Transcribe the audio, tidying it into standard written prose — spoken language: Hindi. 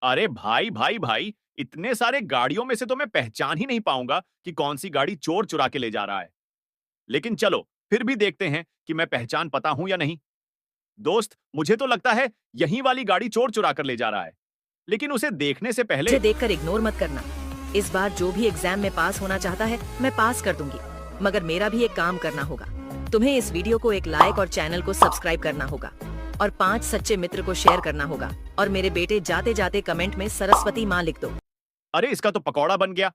अरे भाई भाई भाई, इतने सारे गाड़ियों में से तो मैं पहचान ही नहीं पाऊंगा कि कौन सी गाड़ी चोर चुरा के ले जा रहा है। लेकिन चलो, फिर भी देखते हैं कि मैं पहचान पाता हूं या नहीं। दोस्त, मुझे तो लगता है यही वाली गाड़ी चोर चुरा कर ले जा रहा है। लेकिन उसे देखने से पहले। मुझे देखकर इग्नोर मत करना। इस बार जो भी एग्जाम में पास होना चाहता है मैं पास कर दूंगी, मगर मेरा भी एक काम करना होगा। तुम्हें इस वीडियो को एक लाइक और चैनल को सब्सक्राइब करना होगा और 5 सच्चे मित्र को शेयर करना होगा। और मेरे बेटे, जाते जाते कमेंट में सरस्वती माँ लिख दो। अरे, इसका तो पकौड़ा बन गया।